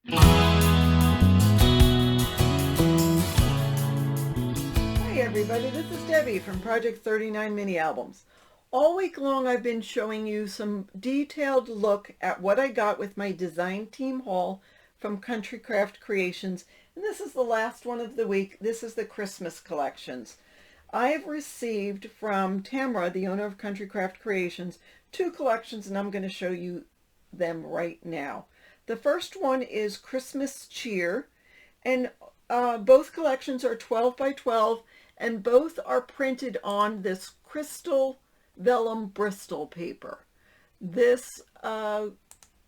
Hi everybody, this is Debbie from Project 39 Mini Albums. All week long I've been showing you some detailed look at what I got with my design team haul from Country Craft Creations, and this is the last one of the week. This is the Christmas collections. I have received from Tamra, the owner of Country Craft Creations, two collections, and I'm going to show you them right now. The first one is Christmas Cheer, and both collections are 12 by 12, and both are printed on this crystal vellum Bristol paper. This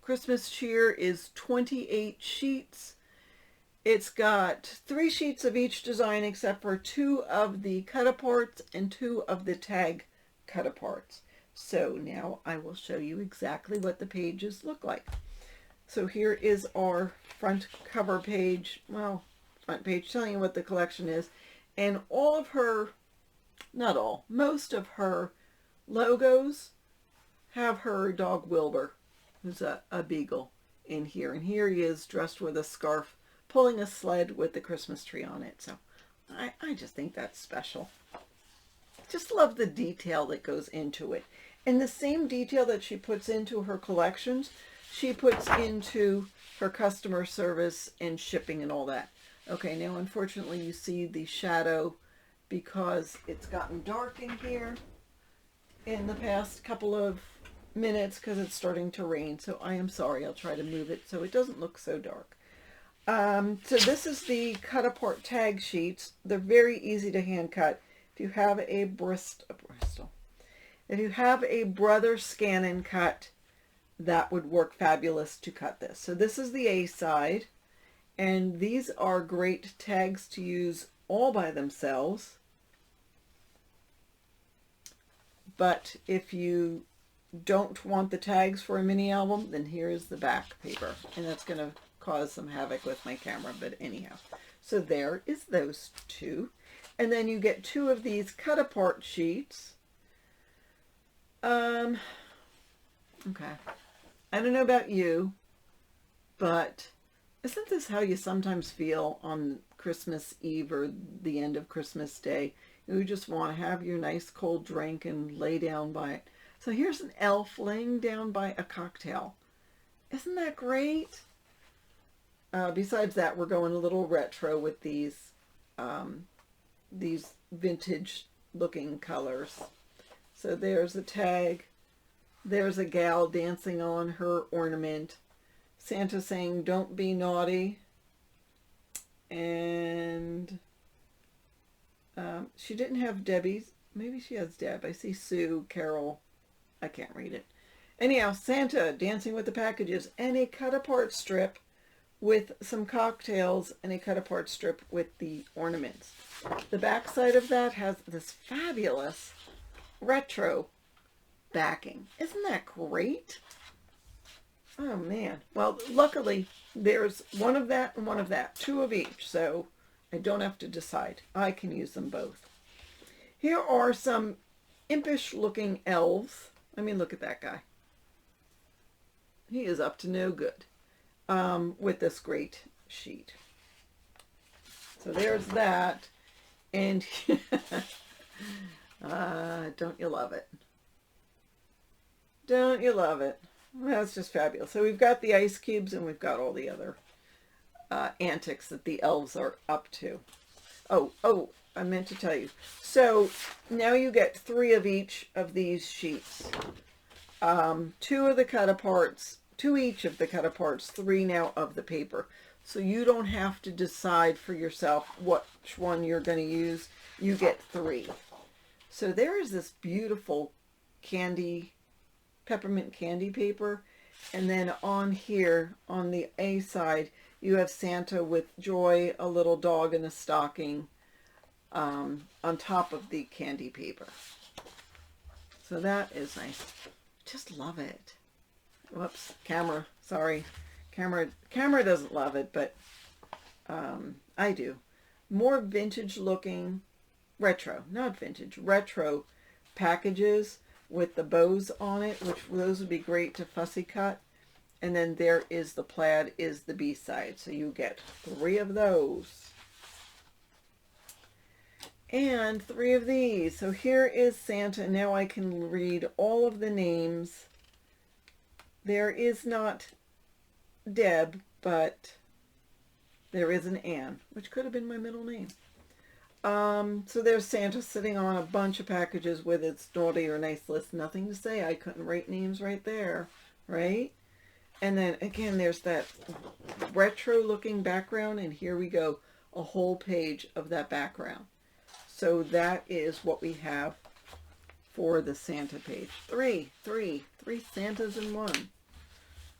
Christmas Cheer is 28 sheets. It's got 3 sheets of each design except for 2 of the cut-aparts and 2 of the tag cut-aparts. So now I will show you exactly what the pages look like. So here is our front cover page, well, front page telling you what the collection is. And all of her, not all, most of her logos have her dog Wilbur, who's a beagle, in here. And here he is dressed with a scarf, pulling a sled with the Christmas tree on it. So I just think that's special. Just love the detail that goes into it. And the same detail that she puts into her collections, she puts into her customer service and shipping and all that. Okay, now unfortunately you see the shadow because it's gotten dark in here in the past couple of minutes because it's starting to rain. So I am sorry, I'll try to move it so it doesn't look so dark. So this is the cut apart tag sheets. They're very easy to hand cut. If you have a Bristol, if you have a Brother Scan and Cut, that would work fabulous to cut this. So this is the A side, and these are great tags to use all by themselves. But if you don't want the tags for a mini album, then here's the back paper, and that's going to cause some havoc with my camera, but anyhow. So there is those two. And then you get 2 of these cut apart sheets. Okay. I don't know about you, but isn't this how you sometimes feel on Christmas Eve or the end of Christmas Day? You just want to have your nice cold drink and lay down by it. So here's an elf laying down by a cocktail. Isn't that great? Besides that, we're going a little retro with these vintage looking colors. So there's a tag. There's a gal dancing on her ornament. Santa saying, "Don't be naughty." And she didn't have Debbie's. Maybe she has Deb. I see Sue, Carol. I can't read it. Anyhow, Santa dancing with the packages, and a cut-apart strip with some cocktails and a cut-apart strip with the ornaments. The back side of that has this fabulous retro backing. Isn't that great? Oh man. Well, luckily there's one of that and one of that, 2 of each, so I don't have to decide. I can use them both. Here are some impish looking elves. I mean, look at that guy. He is up to no good with this great sheet. So there's that. And don't you love it? Don't you love it? That's just fabulous. So we've got the ice cubes and we've got all the other antics that the elves are up to. Oh, I meant to tell you. So now you get 3 of each of these sheets. 2 of the cut-aparts, 2 each of the cut-aparts, 3 now of the paper. So you don't have to decide for yourself which one you're going to use. You get 3. So there is this beautiful peppermint candy paper. And then on here, on the A side, you have Santa with Joy, a little dog, and a stocking on top of the candy paper. So that is nice. Just love it. Whoops, camera, sorry. Camera doesn't love it, but I do. More vintage looking, not vintage, retro packages with the bows on it, which those would be great to fussy cut. And then there is the plaid is the B-side. So you get 3 of those. And 3 of these. So here is Santa. Now I can read all of the names. There is not Deb, but there is an Ann, which could have been my middle name. So there's Santa sitting on a bunch of packages with its naughty or nice list. Nothing to say. I couldn't write names right there, right? And then again, there's that retro looking background, and here we go, a whole page of that background. So that is what we have for the Santa page. Three Santas in one.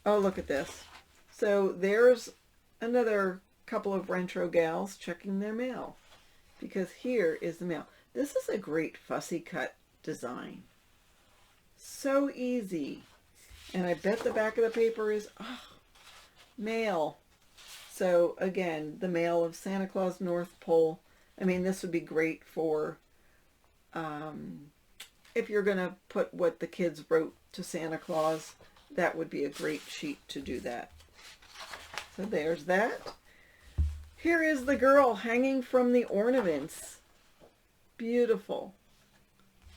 Oh, look at this. So there's another couple of retro gals checking their mail, because here is the mail. This is a great fussy cut design. So easy. And I bet the back of the paper is mail. So again, the mail of Santa Claus North Pole. I mean, this would be great for if you're going to put what the kids wrote to Santa Claus. That would be a great sheet to do that. So there's that. Here is the girl hanging from the ornaments. Beautiful.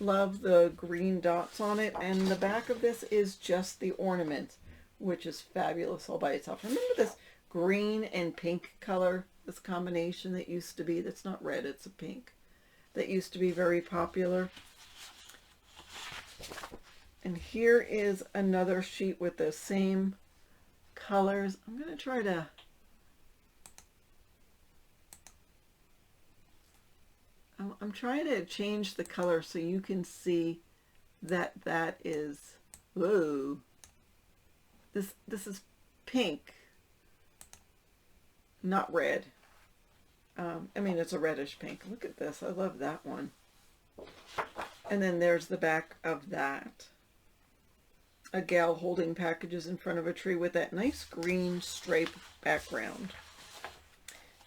Love the green dots on it. And the back of this is just the ornament, which is fabulous all by itself. Remember this green and pink color, this combination that used to be, that's not red, it's a pink, that used to be very popular. And here is another sheet with the same colors. I'm going to try to I'm trying to change the color so you can see that that is, whoa, this is pink, not red. I mean, it's a reddish pink. Look at this. I love that one. And then there's the back of that. A gal holding packages in front of a tree with that nice green stripe background.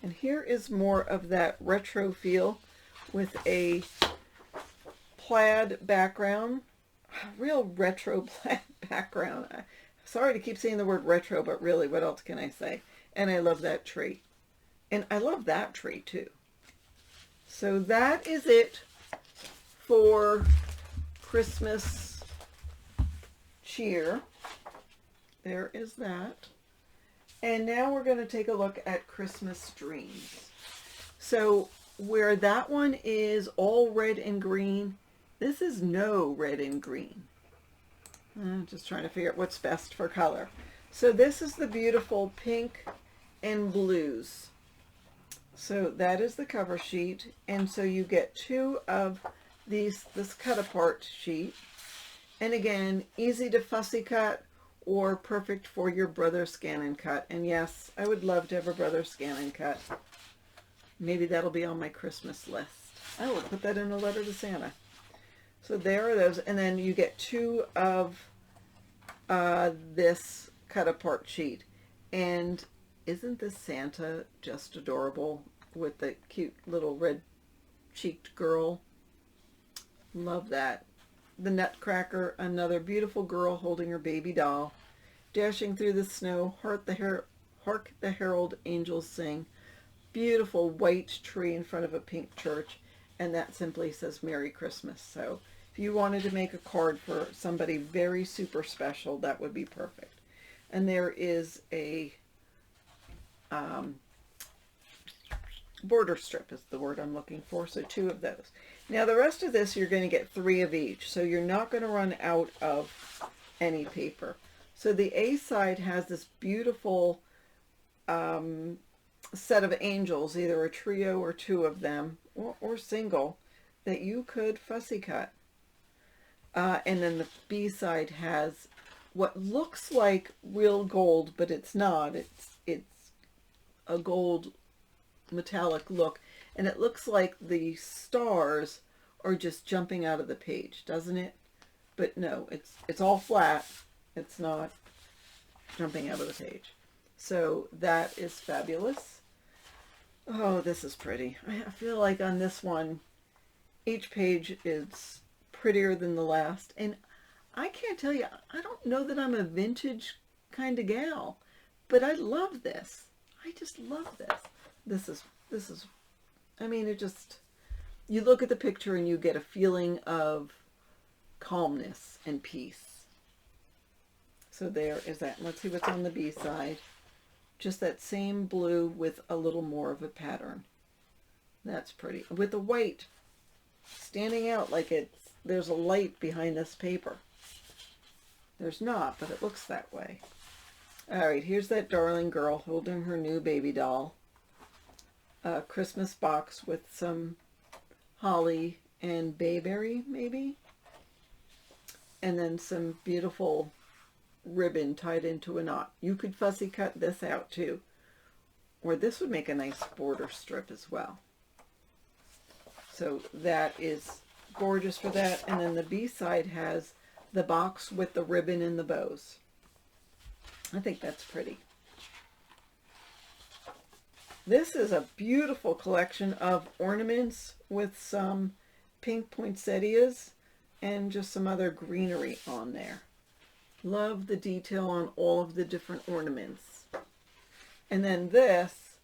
And here is more of that retro feel with a plaid background, real retro plaid background. Sorry to keep saying the word retro, but really, what else can I say? And I love that tree. And I love that tree too. So that is it for Christmas cheer. There is that. And now we're going to take a look at Christmas dreams. So where that one is all red and green, this is no red and green. I'm just trying to figure out what's best for color. So this is the beautiful pink and blues. So that is the cover sheet. And so you get 2 of these, this cut apart sheet. And again, easy to fussy cut or perfect for your brother scan and cut. And yes, I would love to have a brother scan and cut. Maybe that'll be on my Christmas list. I will put that in a letter to Santa. So there are those. And then you get 2 of this cut apart sheet. And isn't this Santa just adorable with the cute little red cheeked girl? Love that. The Nutcracker, another beautiful girl holding her baby doll, dashing through the snow. Hark the herald angels sing. Beautiful white tree in front of a pink church, and that simply says Merry Christmas. So if you wanted to make a card for somebody very super special, that would be perfect. And there is a border strip is the word I'm looking for, so 2 of those. Now the rest of this, you're going to get 3 of each, so you're not going to run out of any paper. So the A side has this beautiful set of angels, either a trio or 2 of them, or single, that you could fussy cut. And then the B side has what looks like real gold, but it's not. It's a gold metallic look, and it looks like the stars are just jumping out of the page, doesn't it? But no, it's all flat. It's not jumping out of the page. So that is fabulous. Oh, this is pretty. I feel like on this one, each page is prettier than the last. And I can't tell you, I don't know that I'm a vintage kind of gal. But I love this. I just love this. This is, I mean, it just, you look at the picture and you get a feeling of calmness and peace. So there is that. Let's see what's on the B side. Just that same blue with a little more of a pattern. That's pretty. With the white standing out like there's a light behind this paper. There's not, but it looks that way. All right, here's that darling girl holding her new baby doll. A Christmas box with some holly and bayberry, maybe. And then some beautiful ribbon tied into a knot. You could fussy cut this out too. Or this would make a nice border strip as well. So that is gorgeous for that. And then the B side has the box with the ribbon and the bows. I think that's pretty. This is a beautiful collection of ornaments with some pink poinsettias and just some other greenery on there. Love the detail on all of the different ornaments. And then this,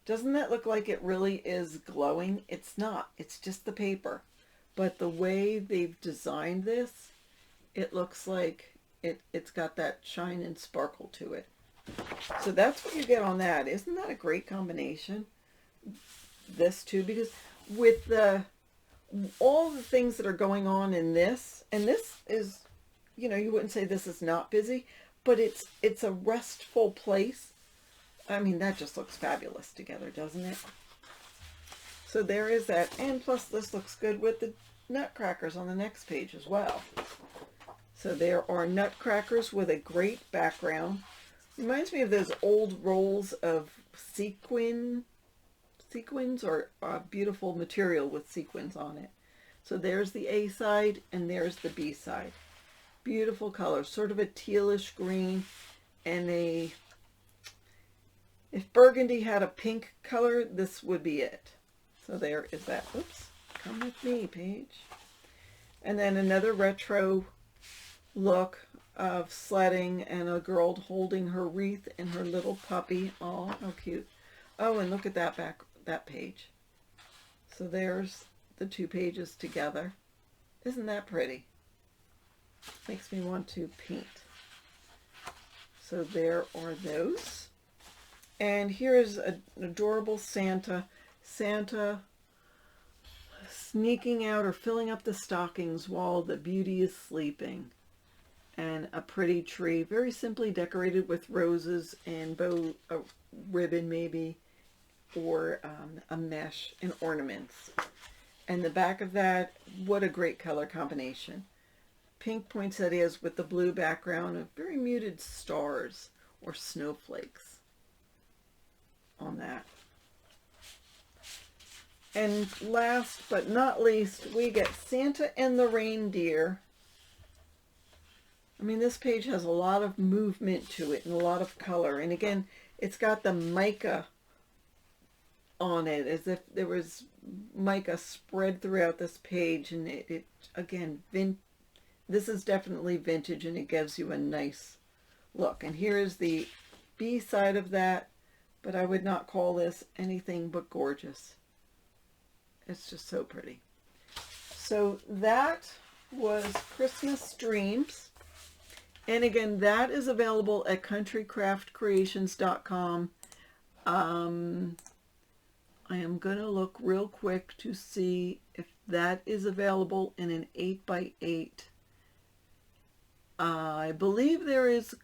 doesn't that look like it really is glowing? It's not. It's just the paper. But the way they've designed this, it looks like it's got that shine and sparkle to it. So that's what you get on that. Isn't that a great combination? This too, because with all the things that are going on in this, and this is, you know, you wouldn't say this is not busy, but it's a restful place. I mean, that just looks fabulous together, doesn't it? So there is that. And plus this looks good with the nutcrackers on the next page as well. So there are nutcrackers with a great background. Reminds me of those old rolls of sequins or beautiful material with sequins on it. So there's the A side and there's the B side. Beautiful color, sort of a tealish green and if burgundy had a pink color, this would be it. So there is that. Oops, come with me, page. And then another retro look of sledding and a girl holding her wreath and her little puppy. Oh, how cute. Oh, and look at that page. So there's the two pages together. Isn't that pretty? Makes me want to paint. So there are those. And here is an adorable Santa. Santa sneaking out or filling up the stockings while the beauty is sleeping. And a pretty tree, very simply decorated with roses and a ribbon maybe, or a mesh and ornaments. And the back of that, what a great color combination. Pink poinsettias with the blue background of very muted stars or snowflakes on that. And last but not least, we get Santa and the Reindeer. I mean, this page has a lot of movement to it and a lot of color. And again, it's got the mica on it, as if there was mica spread throughout this page. And it again, this is definitely vintage, and it gives you a nice look. And here is the B side of that, but I would not call this anything but gorgeous. It's just so pretty. So that was Christmas Dreams. And again, that is available at countrycraftcreations.com. I am going to look real quick to see if that is available in an 8x8. I believe there is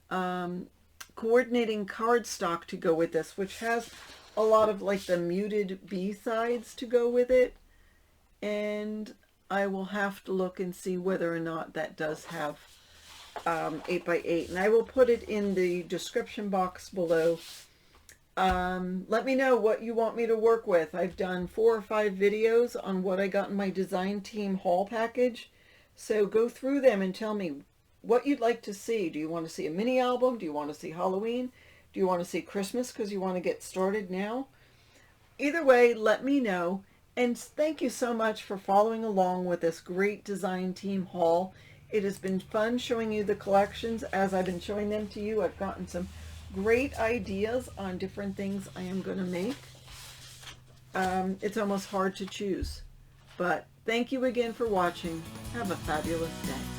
coordinating cardstock to go with this, which has a lot of like the muted B-sides to go with it. And I will have to look and see whether or not that does have 8x8, and I will put it in the description box below. Let me know what you want me to work with. I've done 4 or 5 videos on what I got in my design team haul package, so go through them and tell me what you'd like to see. Do you want to see a mini album? Do you want to see Halloween? Do you want to see Christmas because you want to get started now? Either way, let me know, and thank you so much for following along with this great design team haul. It has been fun showing you the collections. As I've been showing them to you, I've gotten some great ideas on different things I am going to make. It's almost hard to choose. But thank you again for watching. Have a fabulous day.